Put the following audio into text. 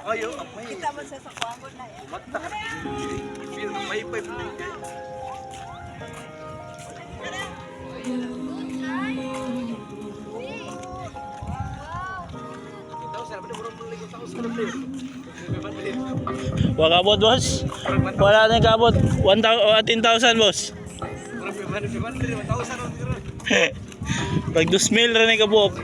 Ayo, apa ya? Kita man sa sakwangon na yan. Mata. Feel may pipe. Wala kabot, boss. Wala na kabot. 10,000, boss. Pag 2,000 rin kabot.